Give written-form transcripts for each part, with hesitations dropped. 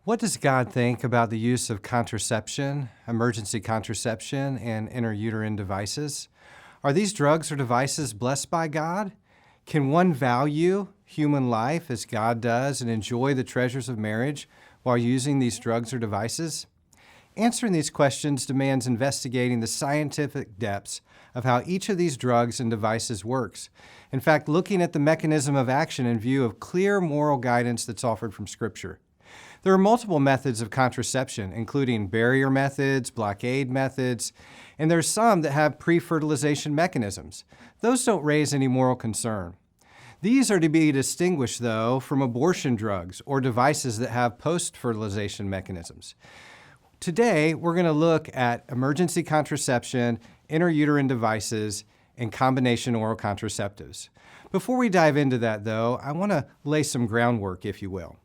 What does God think about the use of contraception, emergency contraception, and intrauterine devices? Are these drugs or devices blessed by God? Can one value human life as God does and enjoy the treasures of marriage while using these drugs or devices? Answering these questions demands investigating the scientific depths of how each of these drugs and devices works. In fact, looking at the mechanism of action in view of clear moral guidance that's offered from Scripture. There are multiple methods of contraception, including barrier methods, blockade methods, and there are some that have pre-fertilization mechanisms. Those don't raise any moral concern. These are to be distinguished, though, from abortion drugs or devices that have post-fertilization mechanisms. Today, we're going to look at emergency contraception, intrauterine devices, and combination oral contraceptives. Before we dive into that, though, I want to lay some groundwork, if you will.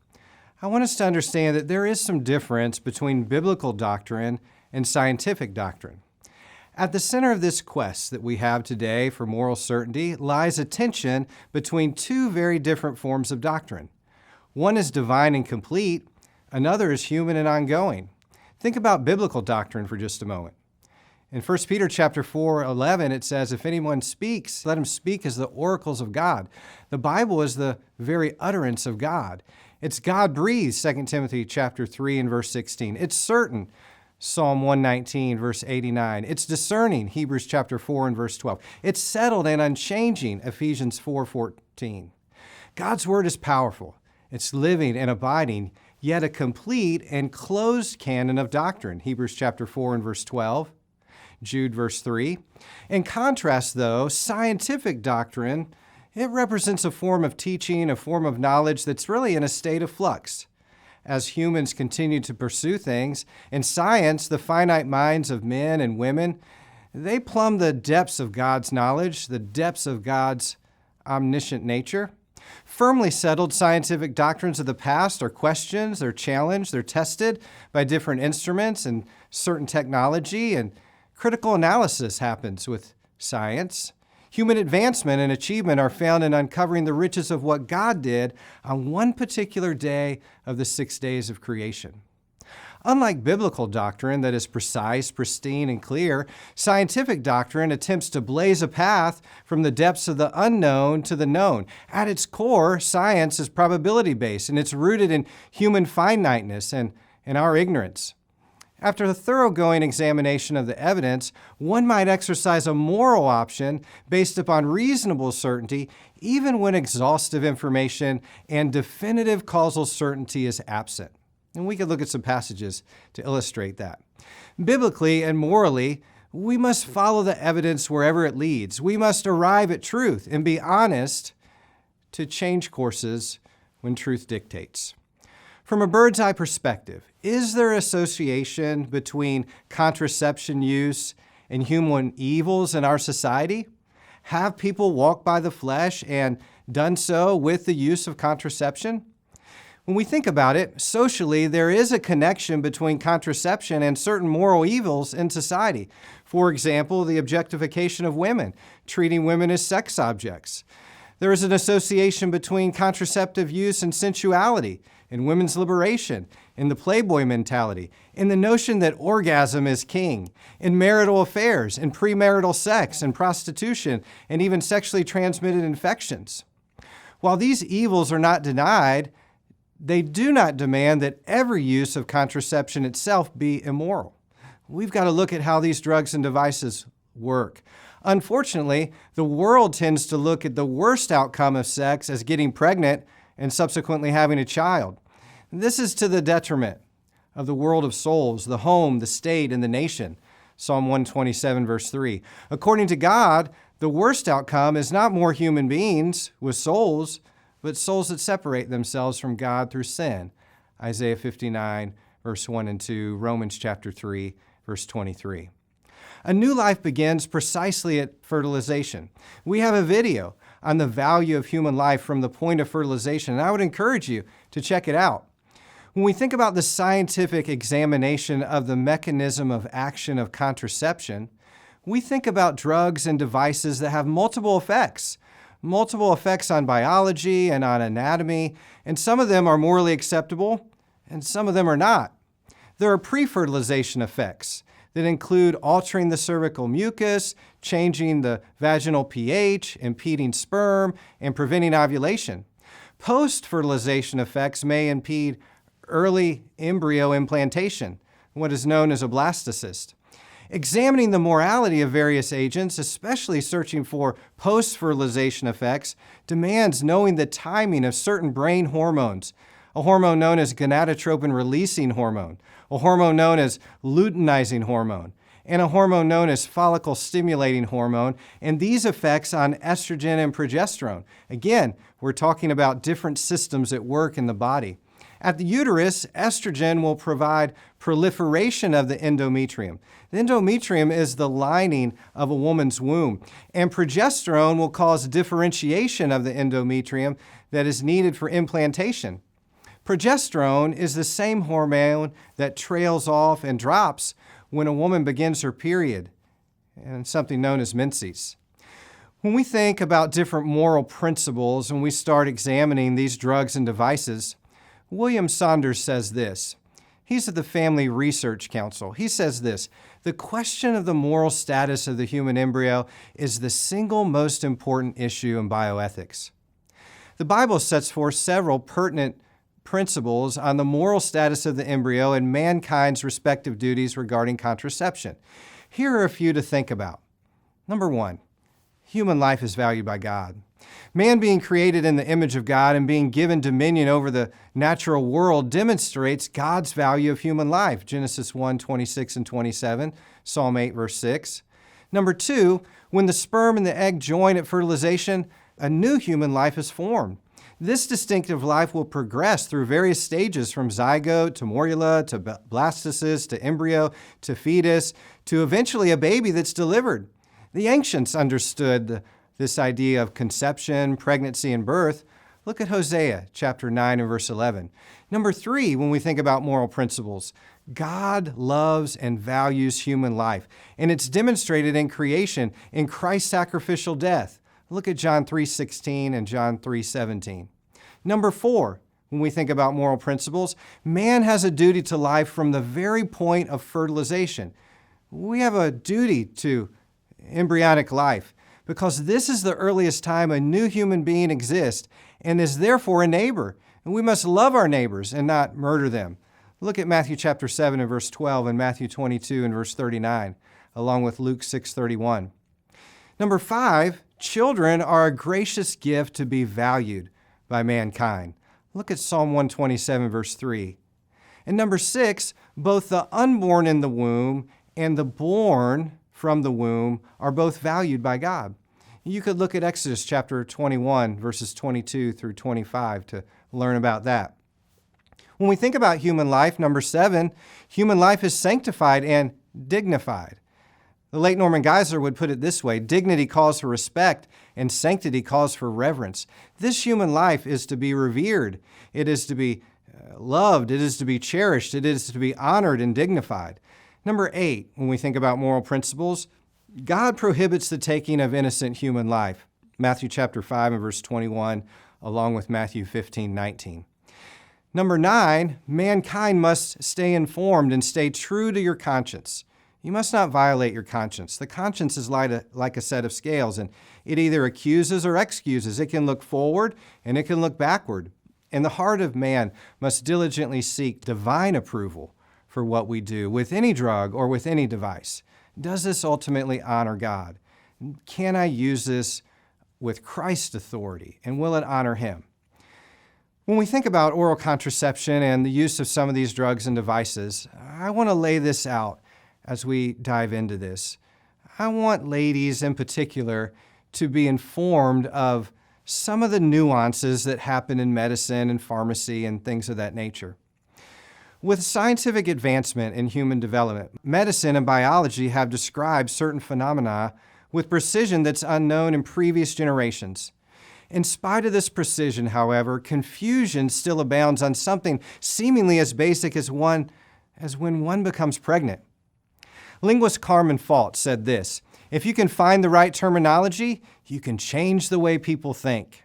I want us to understand that there is some difference between biblical doctrine and scientific doctrine. At the center of this quest that we have today for moral certainty lies a tension between two very different forms of doctrine. One is divine and complete, another is human and ongoing. Think about biblical doctrine for just a moment. In 1 Peter chapter 4:11, it says, "If anyone speaks, let him speak as the oracles of God." The Bible is the very utterance of God. It's God-breathed, 2 Timothy chapter 3 and verse 16. It's certain, Psalm 119, verse 89. It's discerning, Hebrews chapter 4 and verse 12. It's settled and unchanging, Ephesians 4:14. God's word is powerful. It's living and abiding, yet a complete and closed canon of doctrine, Hebrews chapter 4 and verse 12, Jude verse 3. In contrast, though, scientific doctrine, it represents a form of teaching, a form of knowledge that's really in a state of flux. As humans continue to pursue things, in science, the finite minds of men and women, they plumb the depths of God's knowledge, the depths of God's omniscient nature. Firmly settled scientific doctrines of the past are questioned, they're challenged, they're tested by different instruments and certain technology, and critical analysis happens with science. Human advancement and achievement are found in uncovering the riches of what God did on one particular day of the 6 days of creation. Unlike biblical doctrine that is precise, pristine, and clear, scientific doctrine attempts to blaze a path from the depths of the unknown to the known. At its core, science is probability-based, and it's rooted in human finiteness and our ignorance. After a thoroughgoing examination of the evidence, one might exercise a moral option based upon reasonable certainty, even when exhaustive information and definitive causal certainty is absent. And we could look at some passages to illustrate that. Biblically and morally, we must follow the evidence wherever it leads. We must arrive at truth and be honest to change courses when truth dictates. From a bird's eye perspective, is there association between contraception use and human evils in our society? Have people walked by the flesh and done so with the use of contraception? When we think about it, socially, there is a connection between contraception and certain moral evils in society. For example, the objectification of women, treating women as sex objects. There is an association between contraceptive use and sensuality, in women's liberation, in the playboy mentality, in the notion that orgasm is king, in marital affairs, in premarital sex and prostitution, and even sexually transmitted infections. While these evils are not denied, they do not demand that every use of contraception itself be immoral. We've got to look at how these drugs and devices work. Unfortunately, the world tends to look at the worst outcome of sex as getting pregnant and subsequently having a child. This is to the detriment of the world of souls, the home, the state, and the nation. Psalm 127, verse 3. According to God, the worst outcome is not more human beings with souls, but souls that separate themselves from God through sin. Isaiah 59, verse 1 and 2, Romans chapter 3, verse 23. A new life begins precisely at fertilization. We have a video on the value of human life from the point of fertilization, and I would encourage you to check it out. When we think about the scientific examination of the mechanism of action of contraception, we think about drugs and devices that have multiple effects on biology and on anatomy, and some of them are morally acceptable, and some of them are not. There are pre-fertilization effects that include altering the cervical mucus, changing the vaginal pH, impeding sperm, and preventing ovulation. Post-fertilization effects may impede early embryo implantation, what is known as a blastocyst. Examining the morality of various agents, especially searching for post-fertilization effects, demands knowing the timing of certain brain hormones, a hormone known as gonadotropin-releasing hormone, a hormone known as luteinizing hormone, and a hormone known as follicle-stimulating hormone, and these effects on estrogen and progesterone. Again, we're talking about different systems at work in the body. At the uterus, estrogen will provide proliferation of the endometrium. The endometrium is the lining of a woman's womb, and progesterone will cause differentiation of the endometrium that is needed for implantation. Progesterone is the same hormone that trails off and drops when a woman begins her period, and something known as menses. When we think about different moral principles and we start examining these drugs and devices, William Saunders says this. He's at the Family Research Council. He says this: the question of the moral status of the human embryo is the single most important issue in bioethics. The Bible sets forth several pertinent principles on the moral status of the embryo and mankind's respective duties regarding contraception. Here are a few to think about. Number one, human life is valued by God. Man being created in the image of God and being given dominion over the natural world demonstrates God's value of human life. Genesis 1:26 and 27, Psalm 8, verse 6. Number two, when the sperm and the egg join at fertilization, a new human life is formed. This distinctive life will progress through various stages from zygote to morula to blastocyst to embryo to fetus to eventually a baby that's delivered. The ancients understood this idea of conception, pregnancy, and birth. Look at Hosea chapter 9 and verse 11. Number three, when we think about moral principles, God loves and values human life, and it's demonstrated in creation in Christ's sacrificial death. Look at John 3:16 and John 3:17. Number four, when we think about moral principles, man has a duty to life from the very point of fertilization. We have a duty to embryonic life because this is the earliest time a new human being exists and is therefore a neighbor. And we must love our neighbors and not murder them. Look at Matthew chapter 7 and verse 12 and Matthew 22 and verse 39, along with Luke 6:31. Number five, children are a gracious gift to be valued by mankind. Look at Psalm 127, verse 3. And number six, both the unborn in the womb and the born from the womb are both valued by God. You could look at Exodus chapter 21, verses 22 through 25 to learn about that. When we think about human life, number seven, human life is sanctified and dignified. The late Norman Geisler would put it this way: dignity calls for respect and sanctity calls for reverence. This human life is to be revered. It is to be loved. It is to be cherished. It is to be honored and dignified. Number eight, when we think about moral principles, God prohibits the taking of innocent human life. Matthew chapter 5 and verse 21, along with Matthew 15:19. Number nine, mankind must stay informed and stay true to your conscience. You must not violate your conscience. The conscience is like a set of scales, and it either accuses or excuses. It can look forward and it can look backward. And the heart of man must diligently seek divine approval for what we do with any drug or with any device. Does this ultimately honor God? Can I use this with Christ's authority, and will it honor Him? When we think about oral contraception and the use of some of these drugs and devices, I want to lay this out as we dive into this. I want ladies in particular to be informed of some of the nuances that happen in medicine and pharmacy and things of that nature. With scientific advancement in human development, medicine and biology have described certain phenomena with precision that's unknown in previous generations. In spite of this precision, however, confusion still abounds on something seemingly as basic as when one becomes pregnant. Linguist Carmen Fault said this: if you can find the right terminology, you can change the way people think.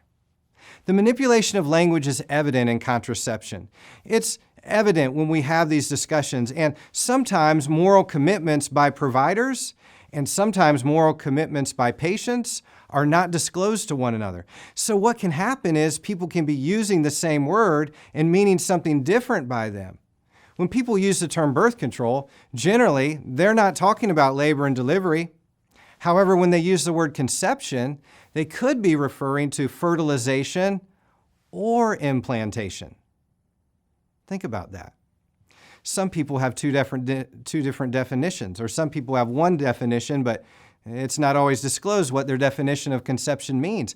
The manipulation of language is evident in contraception. It's evident when we have these discussions, and sometimes moral commitments by providers and sometimes moral commitments by patients are not disclosed to one another. So what can happen is people can be using the same word and meaning something different by them. When people use the term birth control, generally, they're not talking about labor and delivery. However, when they use the word conception, they could be referring to fertilization or implantation. Think about that. Some people have two different definitions, or some people have one definition, but it's not always disclosed what their definition of conception means.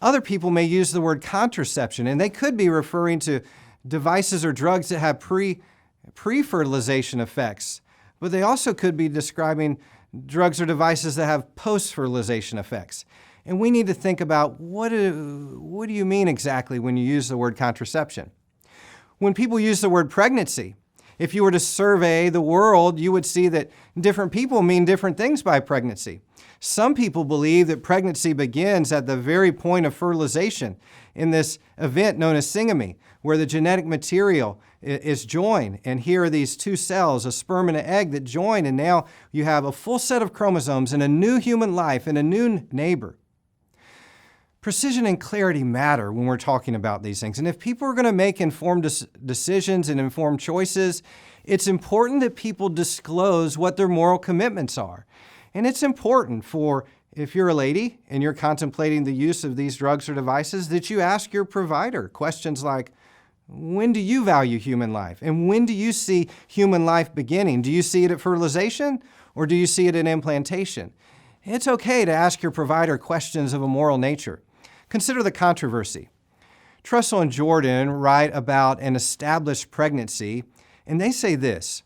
Other people may use the word contraception, and they could be referring to devices or drugs that have pre-fertilization effects, but they also could be describing drugs or devices that have post-fertilization effects. And we need to think about what do you mean exactly when you use the word contraception? When people use the word pregnancy, if you were to survey the world, you would see that different people mean different things by pregnancy. Some people believe that pregnancy begins at the very point of fertilization in this event known as syngamy, where the genetic material is joined. And here are these two cells, a sperm and an egg, that join, and now you have a full set of chromosomes and a new human life and a new neighbor. Precision and clarity matter when we're talking about these things. And if people are going to make informed decisions and informed choices, it's important that people disclose what their moral commitments are. And it's important for, if you're a lady and you're contemplating the use of these drugs or devices, that you ask your provider questions like, when do you value human life? And when do you see human life beginning? Do you see it at fertilization or do you see it in implantation? It's okay to ask your provider questions of a moral nature. Consider the controversy. Trussell and Jordan write about an established pregnancy, and they say this: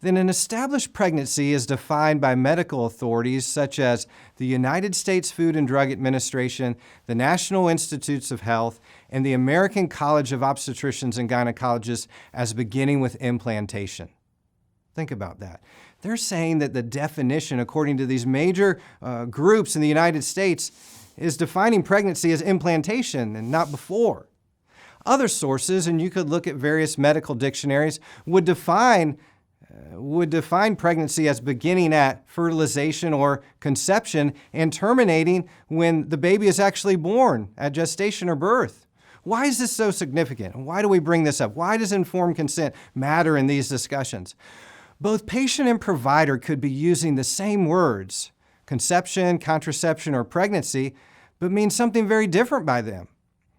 then an established pregnancy is defined by medical authorities such as the United States Food and Drug Administration, the National Institutes of Health, and the American College of Obstetricians and Gynecologists as beginning with implantation. Think about that. They're saying that the definition, according to these major groups in the United States, is defining pregnancy as implantation and not before. Other sources, and you could look at various medical dictionaries, would define pregnancy as beginning at fertilization or conception and terminating when the baby is actually born at gestation or birth. Why is this so significant? Why do we bring this up? Why does informed consent matter in these discussions? Both patient and provider could be using the same words, conception, contraception, or pregnancy, but mean something very different by them.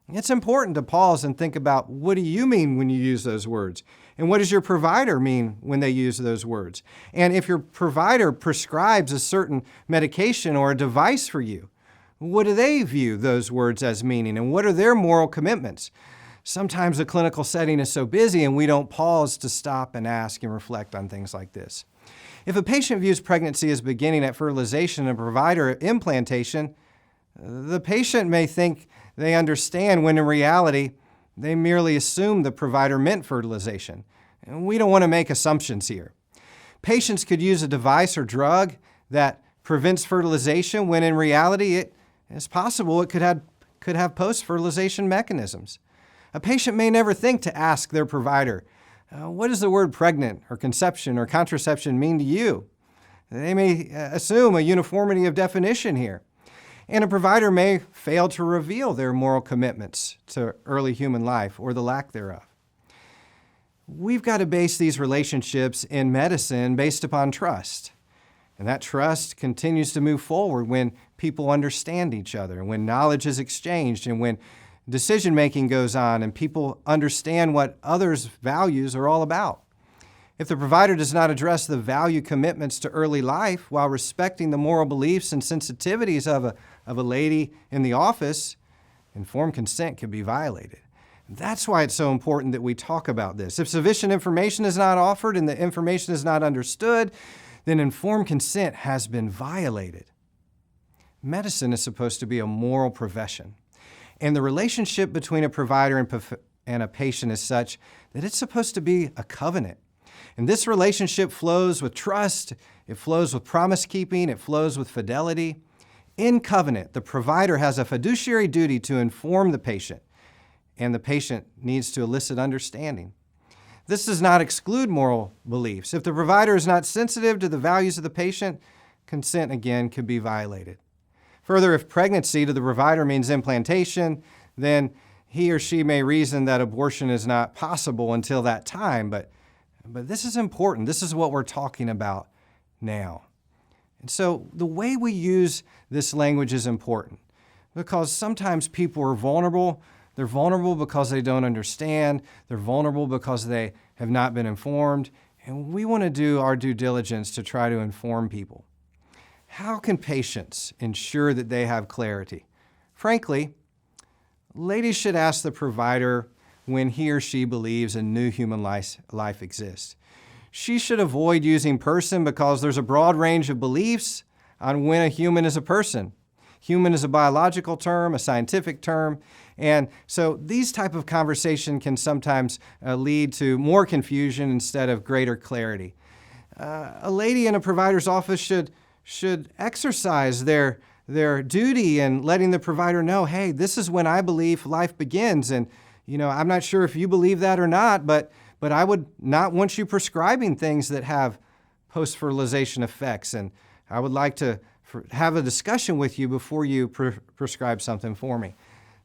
It's important to pause and think about, what do you mean when you use those words? And what does your provider mean when they use those words? And if your provider prescribes a certain medication or a device for you, what do they view those words as meaning? And what are their moral commitments? Sometimes the clinical setting is so busy and we don't pause to stop and ask and reflect on things like this. If a patient views pregnancy as beginning at fertilization and a provider at implantation, the patient may think they understand when in reality they merely assume the provider meant fertilization. And we don't want to make assumptions here. Patients could use a device or drug that prevents fertilization when in reality it is possible it could have post-fertilization mechanisms. A patient may never think to ask their provider, what does the word pregnant or conception or contraception mean to you? They may assume a uniformity of definition here. And a provider may fail to reveal their moral commitments to early human life or the lack thereof. We've got to base these relationships in medicine based upon trust. And that trust continues to move forward when people understand each other, when knowledge is exchanged, and when decision-making goes on and people understand what others' values are all about. If the provider does not address the value commitments to early life while respecting the moral beliefs and sensitivities of a lady in the office, informed consent can be violated. That's why it's so important that we talk about this. If sufficient information is not offered and the information is not understood, then informed consent has been violated. Medicine is supposed to be a moral profession, and the relationship between a provider and a patient is such that it's supposed to be a covenant. And this relationship flows with trust, it flows with promise-keeping, it flows with fidelity. In covenant, the provider has a fiduciary duty to inform the patient, and the patient needs to elicit understanding. This does not exclude moral beliefs. If the provider is not sensitive to the values of the patient, consent again could be violated. Further, if pregnancy to the provider means implantation, then he or she may reason that abortion is not possible until that time. But this is important. This is what we're talking about now. And so the way we use this language is important because sometimes people are vulnerable. They're vulnerable because they don't understand. They're vulnerable because they have not been informed. And we want to do our due diligence to try to inform people. How can patients ensure that they have clarity? Frankly, ladies should ask the provider when he or she believes a new human life exists. She should avoid using person because there's a broad range of beliefs on when a human is a person. Human is a biological term, a scientific term, and so these type of conversation can sometimes lead to more confusion instead of greater clarity. A lady in a provider's office should exercise their duty in letting the provider know, hey, this is when I believe life begins, and I'm not sure if you believe that or not, but I would not want you prescribing things that have post-fertilization effects, and I would like to have a discussion with you before you prescribe something for me.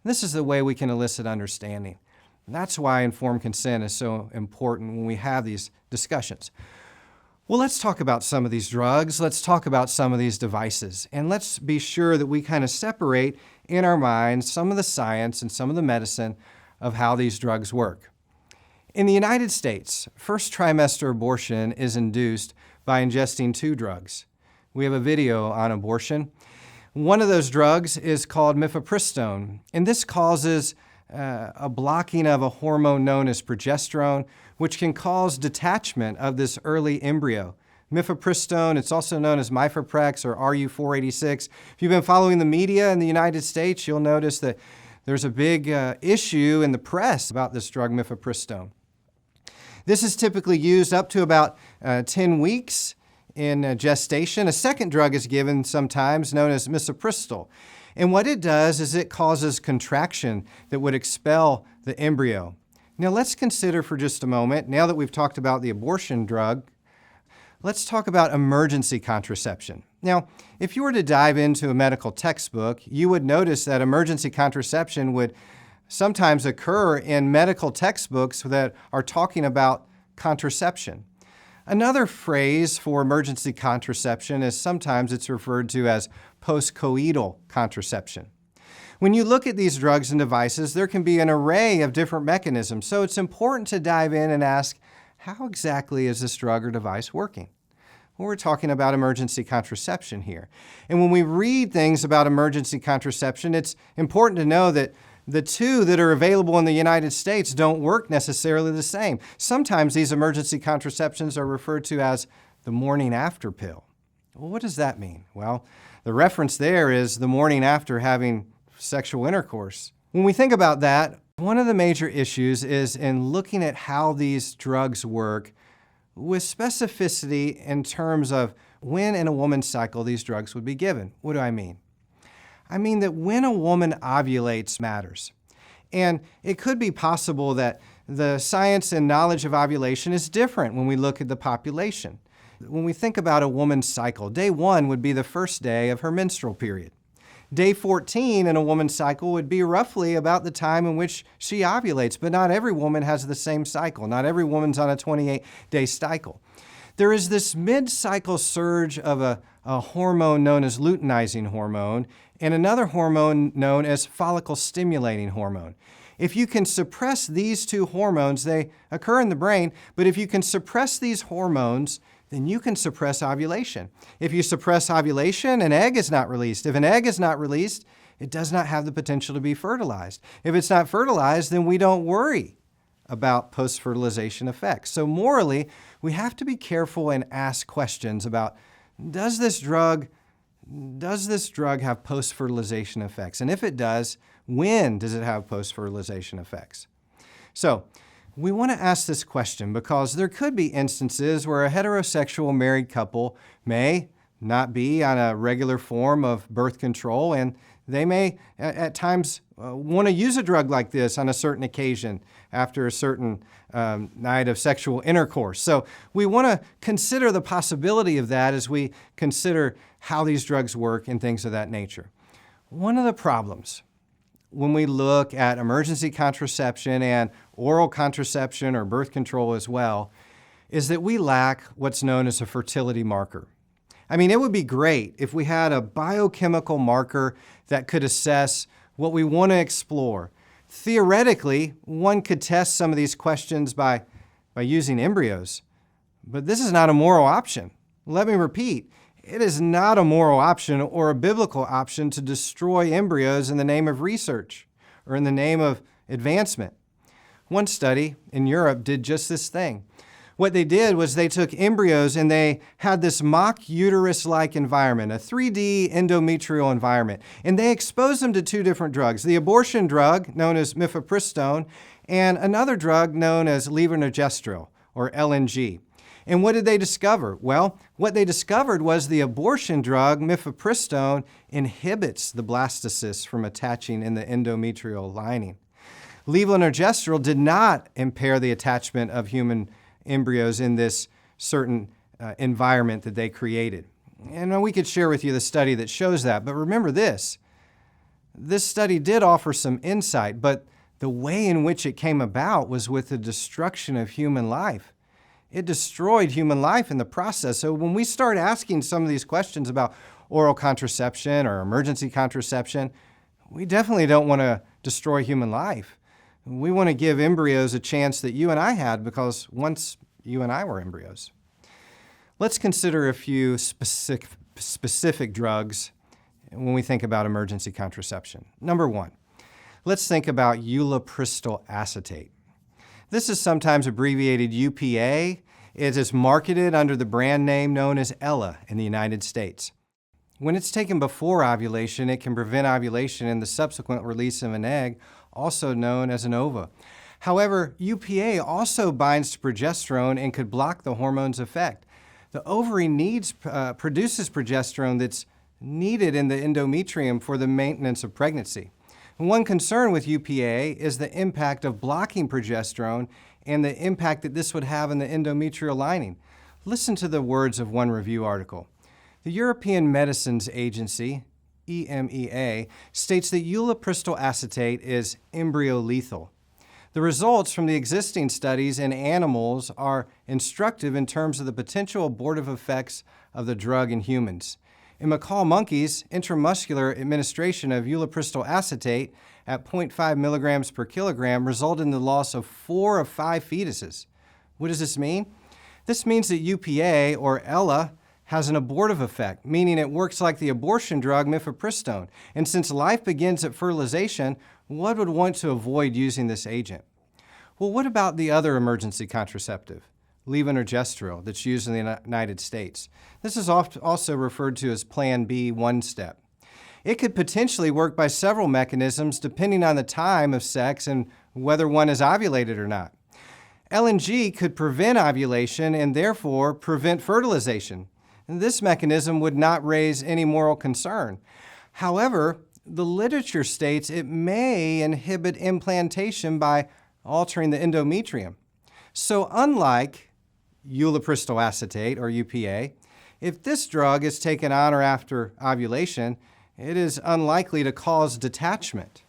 This is the way we can elicit understanding. And that's why informed consent is so important when we have these discussions. Well, let's talk about some of these drugs. Let's talk about some of these devices. And let's be sure that we kind of separate in our minds some of the science and some of the medicine of how these drugs work. In the United States, first trimester abortion is induced by ingesting 2 drugs. We have a video on abortion. One of those drugs is called mifepristone, and this causes a blocking of a hormone known as progesterone, which can cause detachment of this early embryo. Mifepristone, it's also known as Mifeprex or RU486. If you've been following the media in the United States, you'll notice that there's a big issue in the press about this drug, mifepristone. This is typically used up to about 10 weeks in gestation. A second drug is given sometimes known as misoprostol. And what it does is it causes contraction that would expel the embryo. Now let's consider for just a moment, now that we've talked about the abortion drug, let's talk about emergency contraception. Now, if you were to dive into a medical textbook, you would notice that emergency contraception would sometimes occur in medical textbooks that are talking about contraception. Another phrase for emergency contraception is sometimes it's referred to as postcoital contraception. When you look at these drugs and devices, there can be an array of different mechanisms, so it's important to dive in and ask, how exactly is this drug or device working? Well, we're talking about emergency contraception here. And when we read things about emergency contraception, it's important to know that the 2 that are available in the United States don't work necessarily the same. Sometimes these emergency contraceptions are referred to as the morning after pill. Well, what does that mean? Well, the reference there is the morning after having sexual intercourse. When we think about that, one of the major issues is in looking at how these drugs work with specificity in terms of when in a woman's cycle these drugs would be given. What do I mean? I mean that when a woman ovulates matters. And it could be possible that the science and knowledge of ovulation is different when we look at the population. When we think about a woman's cycle, day 1 would be the first day of her menstrual period. Day 14 in a woman's cycle would be roughly about the time in which she ovulates, but not every woman has the same cycle. Not every woman's on a 28-day cycle. There is this mid-cycle surge of a hormone known as luteinizing hormone and another hormone known as follicle-stimulating hormone. If you can suppress these 2 hormones, they occur in the brain, but if you can suppress these hormones, then you can suppress ovulation. If you suppress ovulation, an egg is not released. If an egg is not released, it does not have the potential to be fertilized. If it's not fertilized, then we don't worry about post-fertilization effects. So morally, we have to be careful and ask questions about, does this drug have post-fertilization effects? And if it does, when does it have post-fertilization effects? So we want to ask this question because there could be instances where a heterosexual married couple may not be on a regular form of birth control and They may, at times, want to use a drug like this on a certain occasion after a certain night of sexual intercourse. So we want to consider the possibility of that as we consider how these drugs work and things of that nature. One of the problems when we look at emergency contraception and oral contraception or birth control as well is that we lack what's known as a fertility marker. I mean, it would be great if we had a biochemical marker that could assess what we want to explore. Theoretically, one could test some of these questions by using embryos, but this is not a moral option. Let me repeat, it is not a moral option or a biblical option to destroy embryos in the name of research or in the name of advancement. One study in Europe did just this thing. What they did was they took embryos and they had this mock uterus-like environment, a 3D endometrial environment, and they exposed them to two different drugs, the abortion drug known as mifepristone and another drug known as levonorgestrel or LNG. And what did they discover? Well, what they discovered was the abortion drug, mifepristone, inhibits the blastocysts from attaching in the endometrial lining. Levonorgestrel did not impair the attachment of human embryos in this certain environment that they created. And we could share with you the study that shows that, but remember this study did offer some insight, but the way in which it came about was with the destruction of human life. It destroyed human life in the process. So when we start asking some of these questions about oral contraception or emergency contraception, we definitely don't want to destroy human life. We want to give embryos a chance that you and I had because once you and I were embryos. Let's consider a few specific drugs when we think about emergency contraception. Number one, let's think about ulipristal acetate. This is sometimes abbreviated UPA. It is marketed under the brand name known as Ella in the United States. When it's taken before ovulation, it can prevent ovulation and the subsequent release of an egg, also known as an ova. However, UPA also binds to progesterone and could block the hormone's effect. The ovary produces progesterone that's needed in the endometrium for the maintenance of pregnancy. One concern with UPA is the impact of blocking progesterone and the impact that this would have in the endometrial lining. Listen to the words of one review article. The European Medicines Agency, EMEA, states that ulipristal acetate is embryo-lethal. The results from the existing studies in animals are instructive in terms of the potential abortive effects of the drug in humans. In macaque monkeys, intramuscular administration of ulipristal acetate at 0.5 milligrams per kilogram resulted in the loss of 4 of 5 fetuses. What does this mean? This means that UPA, or Ella, has an abortive effect, meaning it works like the abortion drug mifepristone. And since life begins at fertilization, one would want to avoid using this agent. Well, what about the other emergency contraceptive, levonorgestrel, that's used in the United States? This is also referred to as Plan B one-step. It could potentially work by several mechanisms depending on the time of sex and whether one is ovulated or not. LNG could prevent ovulation and therefore prevent fertilization. This mechanism would not raise any moral concern. However, the literature states it may inhibit implantation by altering the endometrium. So unlike ulipristal acetate, or UPA, if this drug is taken on or after ovulation, it is unlikely to cause detachment.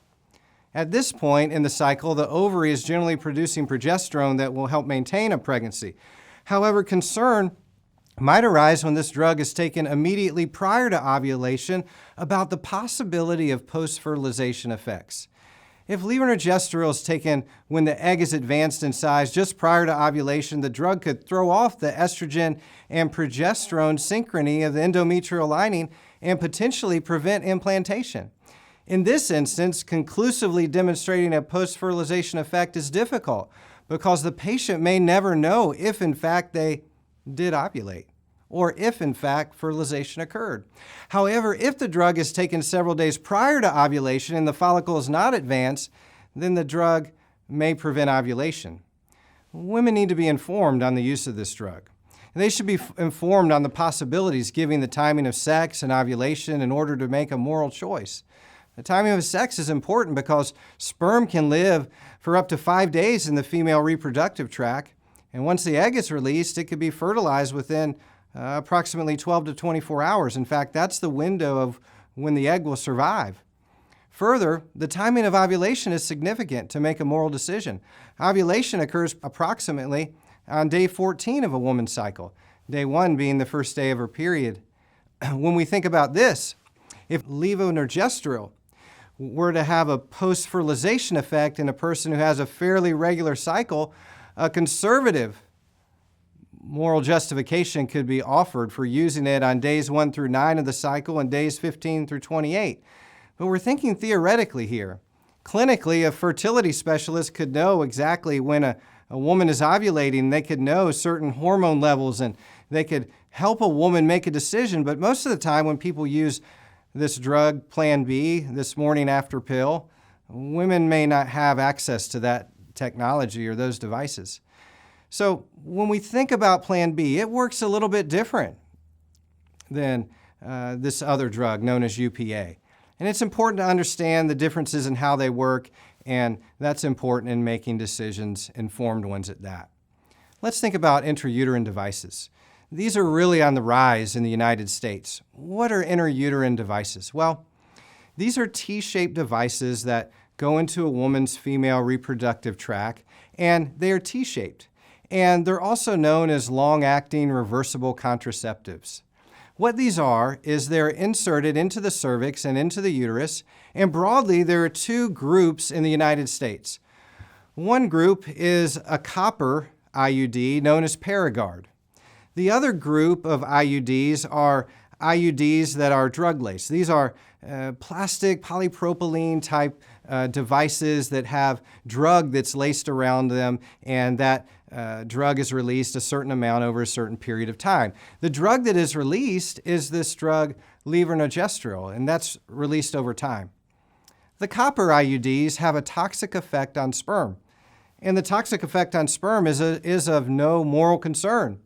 At this point in the cycle, the ovary is generally producing progesterone that will help maintain a pregnancy. However, concern might arise when this drug is taken immediately prior to ovulation about the possibility of post-fertilization effects. If levonorgestrel is taken when the egg is advanced in size just prior to ovulation, the drug could throw off the estrogen and progesterone synchrony of the endometrial lining and potentially prevent implantation. In this instance, conclusively demonstrating a post-fertilization effect is difficult because the patient may never know if in fact they did ovulate, or if in fact fertilization occurred. However, if the drug is taken several days prior to ovulation and the follicle is not advanced, then the drug may prevent ovulation. Women need to be informed on the use of this drug. They should be informed on the possibilities given the timing of sex and ovulation in order to make a moral choice. The timing of sex is important because sperm can live for up to 5 days in the female reproductive tract, and once the egg is released, it could be fertilized within approximately 12 to 24 hours. In fact, that's the window of when the egg will survive. Further, the timing of ovulation is significant to make a moral decision. Ovulation occurs approximately on day 14 of a woman's cycle, day 1 being the first day of her period. When we think about this, if levonorgestrel were to have a post-fertilization effect in a person who has a fairly regular cycle, a conservative moral justification could be offered for using it on days 1 through 9 of the cycle and days 15 through 28. But we're thinking theoretically here. Clinically, a fertility specialist could know exactly when a woman is ovulating. They could know certain hormone levels and they could help a woman make a decision. But most of the time when people use this drug, Plan B, this morning after pill, women may not have access to that technology or those devices. So when we think about Plan B, it works a little bit different than this other drug known as UPA. And it's important to understand the differences in how they work, and that's important in making decisions, informed ones at that. Let's think about intrauterine devices. These are really on the rise in the United States. What are intrauterine devices? Well, these are T-shaped devices that go into a woman's female reproductive tract, and they are T-shaped. And they're also known as long-acting reversible contraceptives. What these are is they're inserted into the cervix and into the uterus, and broadly there are two groups in the United States. One group is a copper IUD known as Paragard. The other group of IUDs are IUDs that are drug-laced. These are plastic polypropylene type devices that have drug that's laced around them, and that drug is released a certain amount over a certain period of time. The drug that is released is this drug levonorgestrel, and that's released over time. The copper IUDs have a toxic effect on sperm, and the toxic effect on sperm is of no moral concern.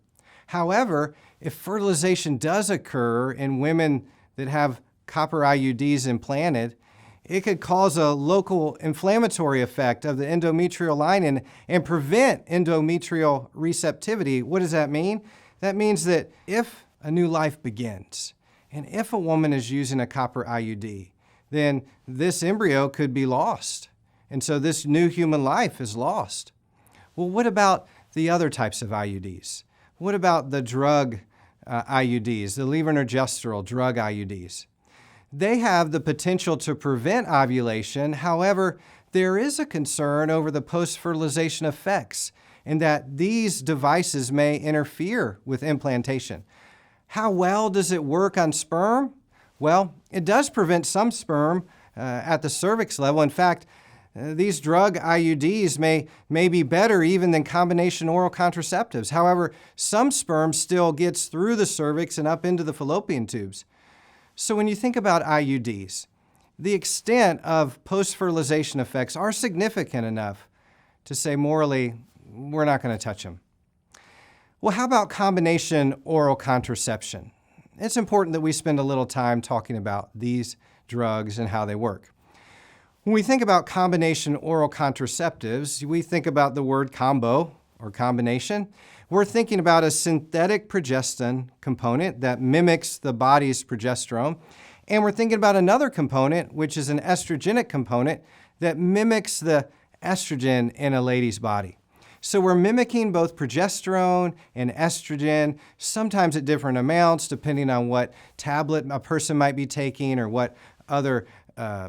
However, if fertilization does occur in women that have copper IUDs implanted, it could cause a local inflammatory effect of the endometrial lining and prevent endometrial receptivity. What does that mean? That means that if a new life begins, and if a woman is using a copper IUD, then this embryo could be lost. And so this new human life is lost. Well, what about the other types of IUDs? What about the drug IUDs, the levonorgestrel drug IUDs? They have the potential to prevent ovulation. However, there is a concern over the post-fertilization effects and that these devices may interfere with implantation. How well does it work on sperm? Well, it does prevent some sperm at the cervix level. In fact, these drug IUDs may be better even than combination oral contraceptives. However, some sperm still gets through the cervix and up into the fallopian tubes. So when you think about IUDs, the extent of post-fertilization effects are significant enough to say morally, we're not going to touch them. Well, how about combination oral contraception? It's important that we spend a little time talking about these drugs and how they work. When we think about combination oral contraceptives, we think about the word combo or combination. We're thinking about a synthetic progestin component that mimics the body's progesterone. And we're thinking about another component, which is an estrogenic component that mimics the estrogen in a lady's body. So we're mimicking both progesterone and estrogen, sometimes at different amounts, depending on what tablet a person might be taking or what other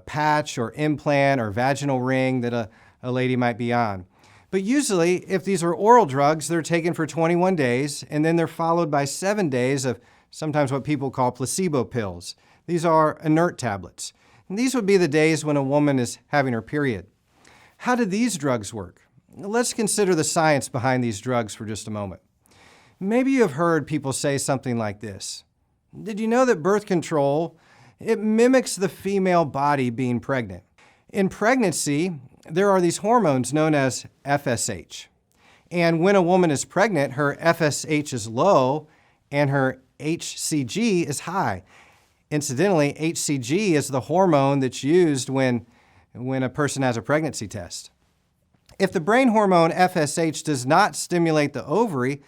patch or implant or vaginal ring that a lady might be on. But usually, if these are oral drugs, they're taken for 21 days, and then they're followed by 7 days of sometimes what people call placebo pills. These are inert tablets. And these would be the days when a woman is having her period. How do these drugs work? Let's consider the science behind these drugs for just a moment. Maybe you have heard people say something like this. Did you know that birth control, it mimics the female body being pregnant? In pregnancy, there are these hormones known as FSH. And when a woman is pregnant, her FSH is low and her HCG is high. Incidentally, HCG is the hormone that's used when a person has a pregnancy test. If the brain hormone FSH does not stimulate the ovary,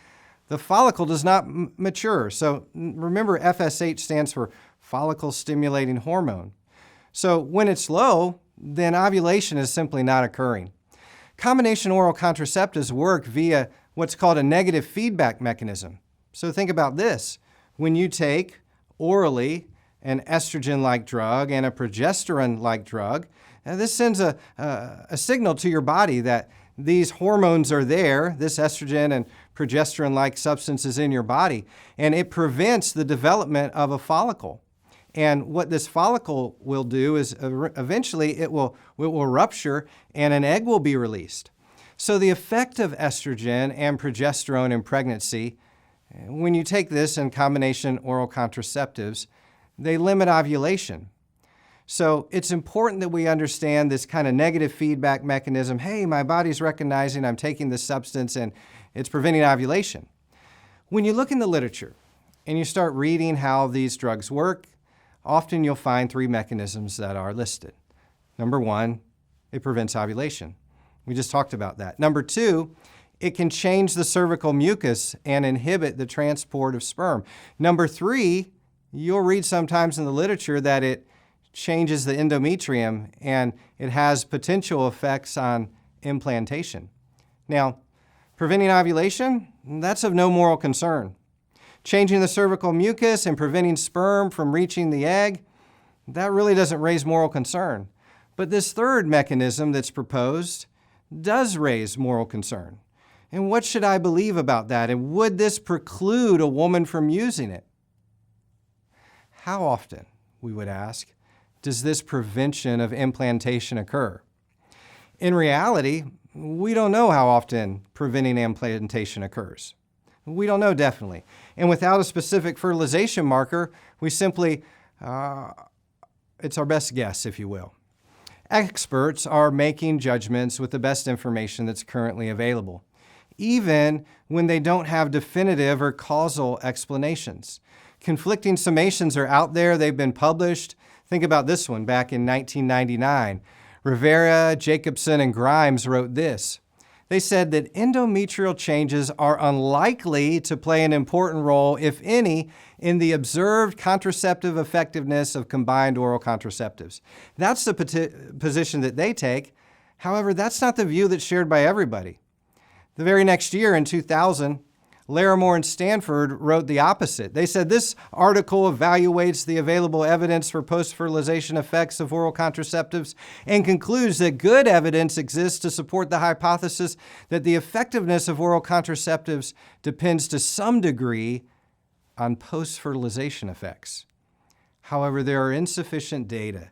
the follicle does not mature. So remember, FSH stands for follicle stimulating hormone. So when it's low, then ovulation is simply not occurring. Combination oral contraceptives work via what's called a negative feedback mechanism. So think about this. When you take orally an estrogen-like drug and a progesterone-like drug, this sends a signal to your body that these hormones are there, this estrogen and progesterone-like substance is in your body, and it prevents the development of a follicle. And what this follicle will do is eventually it will rupture and an egg will be released. So the effect of estrogen and progesterone in pregnancy, when you take this in combination oral contraceptives, they limit ovulation. So it's important that we understand this kind of negative feedback mechanism. Hey, my body's recognizing I'm taking this substance and it's preventing ovulation. When you look in the literature and you start reading how these drugs work, often you'll find 3 mechanisms that are listed. Number 1, it prevents ovulation. We just talked about that. Number 2, it can change the cervical mucus and inhibit the transport of sperm. Number 3, you'll read sometimes in the literature that it changes the endometrium and it has potential effects on implantation. Now, preventing ovulation, that's of no moral concern. Changing the cervical mucus and preventing sperm from reaching the egg, that really doesn't raise moral concern. But this third mechanism that's proposed does raise moral concern. And what should I believe about that? And would this preclude a woman from using it? How often, we would ask, does this prevention of implantation occur? In reality, we don't know how often preventing implantation occurs. We don't know definitely. And without a specific fertilization marker, we simply, it's our best guess, if you will. Experts are making judgments with the best information that's currently available, even when they don't have definitive or causal explanations. Conflicting summations are out there. They've been published. Think about this one back in 1999. Rivera, Jacobson, and Grimes wrote this. They said that endometrial changes are unlikely to play an important role, if any, in the observed contraceptive effectiveness of combined oral contraceptives. That's the position that they take. However, that's not the view that's shared by everybody. The very next year, in 2000, Larimore and Stanford wrote the opposite. They said this article evaluates the available evidence for post-fertilization effects of oral contraceptives and concludes that good evidence exists to support the hypothesis that the effectiveness of oral contraceptives depends to some degree on post-fertilization effects. However, there are insufficient data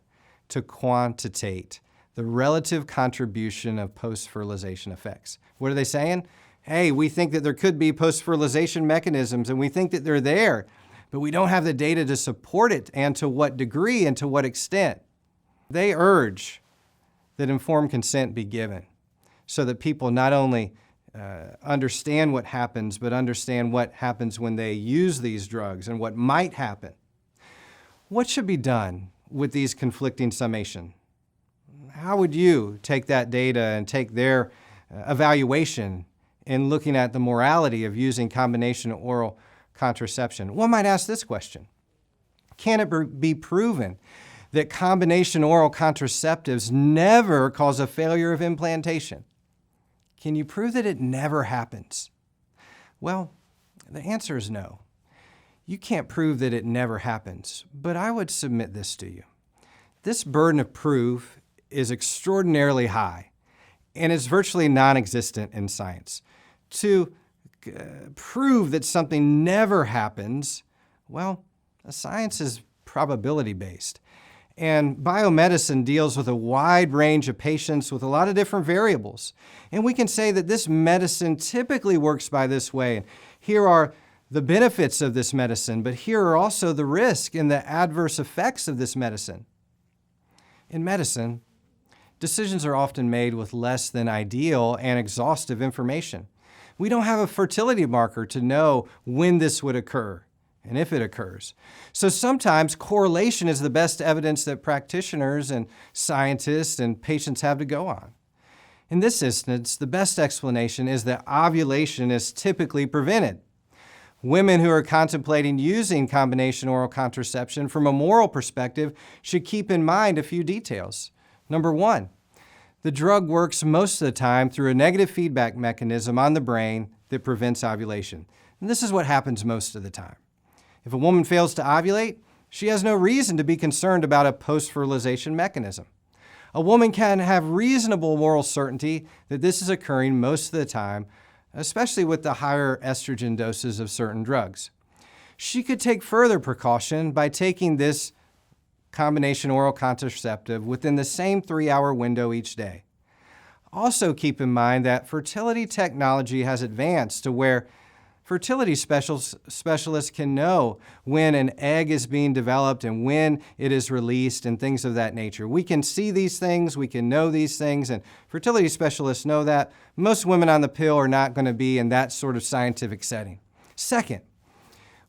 to quantitate the relative contribution of post-fertilization effects. What are they saying? Hey, we think that there could be post-fertilization mechanisms and we think that they're there, but we don't have the data to support it and to what degree and to what extent. They urge that informed consent be given so that people not only understand what happens, but understand what happens when they use these drugs and what might happen. What should be done with these conflicting summations? How would you take that data and take their evaluation in looking at the morality of using combination oral contraception? One might ask this question. Can it be proven that combination oral contraceptives never cause a failure of implantation? Can you prove that it never happens? Well, the answer is no. You can't prove that it never happens, but I would submit this to you. This burden of proof is extraordinarily high, and it's virtually non-existent in science. To prove that something never happens, well, science is probability-based. And biomedicine deals with a wide range of patients with a lot of different variables. And we can say that this medicine typically works by this way. And here are the benefits of this medicine, but here are also the risks and the adverse effects of this medicine. In medicine, decisions are often made with less than ideal and exhaustive information. We don't have a fertility marker to know when this would occur. and if it occurs. So sometimes correlation is the best evidence that practitioners and scientists and patients have to go on. In this instance, the best explanation is that ovulation is typically prevented. Women who are contemplating using combination oral contraception from a moral perspective should keep in mind a few details. Number one, the drug works most of the time through a negative feedback mechanism on the brain that prevents ovulation. And this is what happens most of the time. If a woman fails to ovulate, she has no reason to be concerned about a post-fertilization mechanism. A woman can have reasonable moral certainty that this is occurring most of the time, especially with the higher estrogen doses of certain drugs. She could take further precaution by taking this combination oral contraceptive within the same 3-hour window each day. Also keep in mind that fertility technology has advanced to where fertility specialists can know when an egg is being developed and when it is released and things of that nature. We can see these things, we can know these things, and fertility specialists know that. Most women on the pill are not going to be in that sort of scientific setting. Second,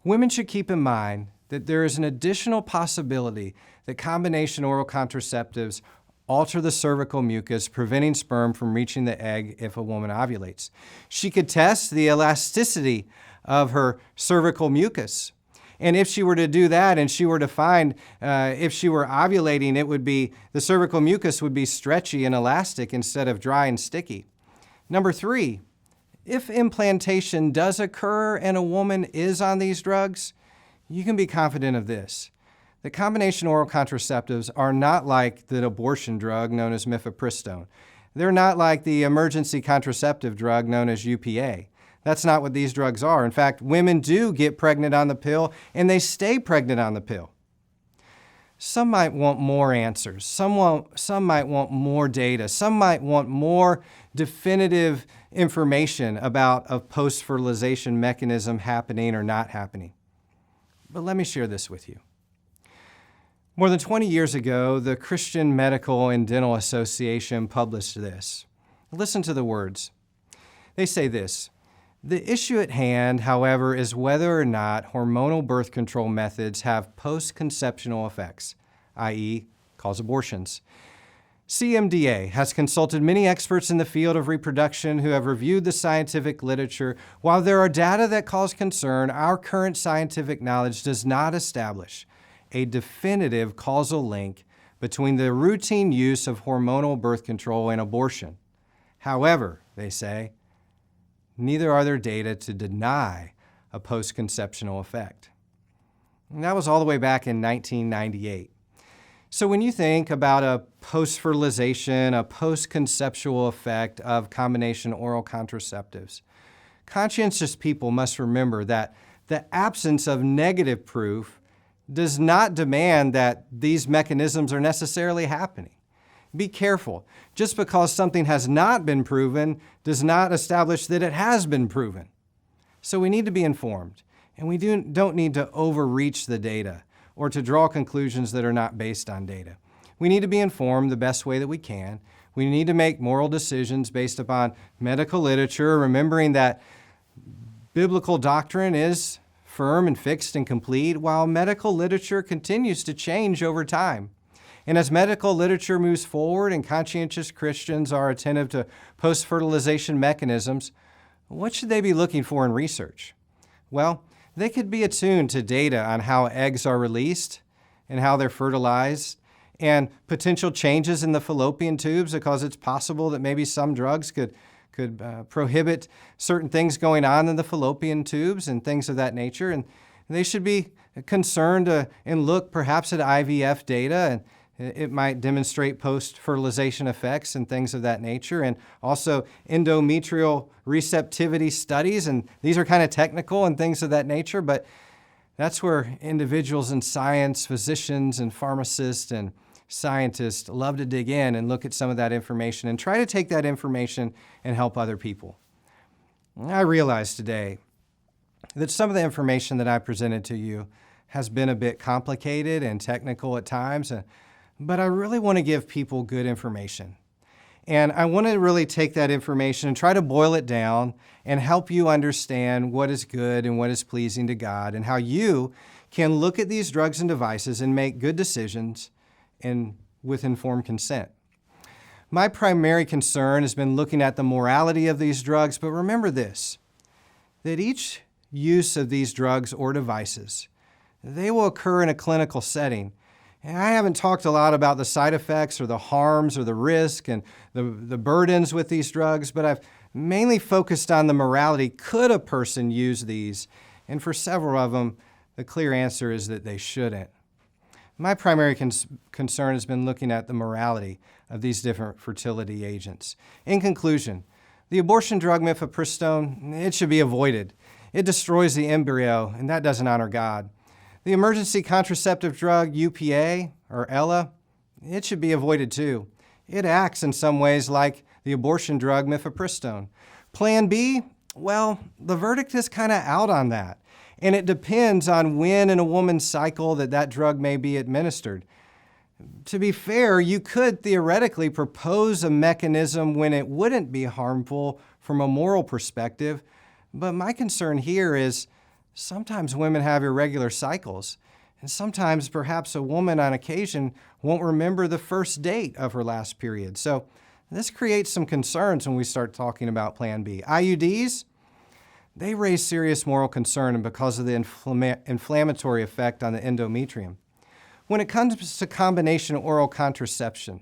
women should keep in mind that there is an additional possibility that combination oral contraceptives alter the cervical mucus, preventing sperm from reaching the egg if a woman ovulates. She could test the elasticity of her cervical mucus. And if she were to do that and she were to find if she were ovulating, the cervical mucus would be stretchy and elastic instead of dry and sticky. Number three, if implantation does occur and a woman is on these drugs, you can be confident of this. The combination oral contraceptives are not like the abortion drug known as mifepristone. They're not like the emergency contraceptive drug known as UPA. That's not what these drugs are. In fact, women do get pregnant on the pill, and they stay pregnant on the pill. Some might want more answers. Some might want more data. Some might want more definitive information about a post-fertilization mechanism happening or not happening. But let me share this with you. More than 20 years ago, the Christian Medical and Dental Association published this. Listen to the words. They say this: "The issue at hand, however, is whether or not hormonal birth control methods have post-conceptional effects, i.e., cause abortions. CMDA has consulted many experts in the field of reproduction who have reviewed the scientific literature. While there are data that cause concern, our current scientific knowledge does not establish a definitive causal link between the routine use of hormonal birth control and abortion. However," they say, "neither are there data to deny a post-conceptional effect." And that was all the way back in 1998. So when you think about a post-fertilization, a post-conceptual effect of combination oral contraceptives, conscientious people must remember that the absence of negative proof does not demand that these mechanisms are necessarily happening. Be careful. Just because something has not been proven does not establish that it has been proven. So we need to be informed, and we don't need to overreach the data or to draw conclusions that are not based on data. We need to be informed the best way that we can. We need to make moral decisions based upon medical literature, remembering that biblical doctrine is firm and fixed and complete, while medical literature continues to change over time. And as medical literature moves forward and conscientious Christians are attentive to post-fertilization mechanisms, what should they be looking for in research? Well, they could be attuned to data on how eggs are released and how they're fertilized, and potential changes in the fallopian tubes, because it's possible that maybe some drugs could prohibit certain things going on in the fallopian tubes and things of that nature. And they should be concerned and look perhaps at IVF data, and it might demonstrate post-fertilization effects and things of that nature, and also endometrial receptivity studies. And these are kind of technical and things of that nature, but that's where individuals in science, physicians and pharmacists and scientists love to dig in and look at some of that information and try to take that information and help other people. I realize today that some of the information that I presented to you has been a bit complicated and technical at times, but I really want to give people good information. And I want to really take that information and try to boil it down and help you understand what is good and what is pleasing to God and how you can look at these drugs and devices and make good decisions and with informed consent. My primary concern has been looking at the morality of these drugs, but remember this, that each use of these drugs or devices, they will occur in a clinical setting. And I haven't talked a lot about the side effects or the harms or the risk and the burdens with these drugs, but I've mainly focused on the morality. Could a person use these? And for several of them, the clear answer is that they shouldn't. My primary concern has been looking at the morality of these different fertility agents. In conclusion, the abortion drug mifepristone, it should be avoided. It destroys the embryo, and that doesn't honor God. The emergency contraceptive drug UPA, or Ella, it should be avoided too. It acts in some ways like the abortion drug mifepristone. Plan B, well, the verdict is kind of out on that. And it depends on when in a woman's cycle that drug may be administered. To be fair, you could theoretically propose a mechanism when it wouldn't be harmful from a moral perspective, but my concern here is sometimes women have irregular cycles, and sometimes perhaps a woman on occasion won't remember the first date of her last period. So this creates some concerns when we start talking about Plan B. IUDs, they raise serious moral concern because of the inflammatory effect on the endometrium. When it comes to combination oral contraception,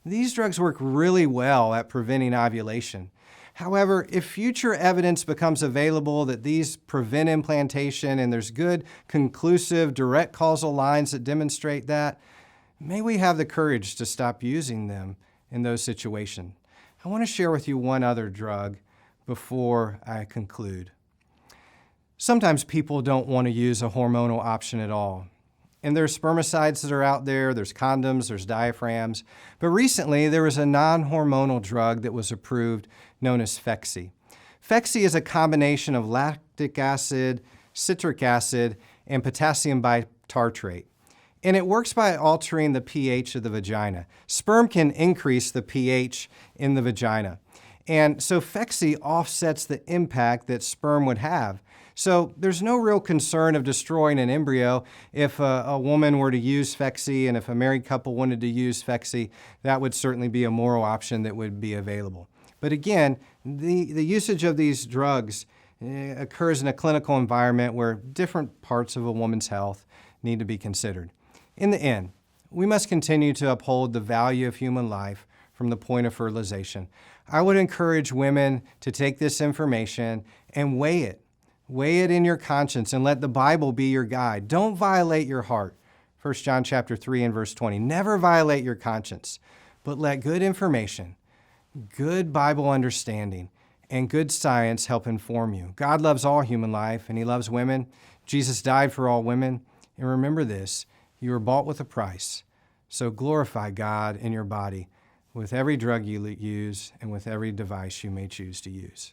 these drugs work really well at preventing ovulation. However, if future evidence becomes available that these prevent implantation and there's good, conclusive, direct causal lines that demonstrate that, may we have the courage to stop using them in those situations. I want to share with you one other drug before I conclude. Sometimes people don't want to use a hormonal option at all. And there's spermicides that are out there, there's condoms, there's diaphragms. But recently, there was a non-hormonal drug that was approved known as Phexxi. Phexxi is a combination of lactic acid, citric acid, and potassium bitartrate. And it works by altering the pH of the vagina. Sperm can increase the pH in the vagina. And so Phexxi offsets the impact that sperm would have. So there's no real concern of destroying an embryo if a woman were to use Phexxi, and if a married couple wanted to use Phexxi, that would certainly be a moral option that would be available. But again, the usage of these drugs occurs in a clinical environment where different parts of a woman's health need to be considered. In the end, we must continue to uphold the value of human life from the point of fertilization. I would encourage women to take this information and weigh it. Weigh it in your conscience and let the Bible be your guide. Don't violate your heart. 1 John chapter 3 and verse 20. Never violate your conscience, but let good information, good Bible understanding, and good science help inform you. God loves all human life, and He loves women. Jesus died for all women. And remember this, you were bought with a price. So glorify God in your body with every drug you use and with every device you may choose to use.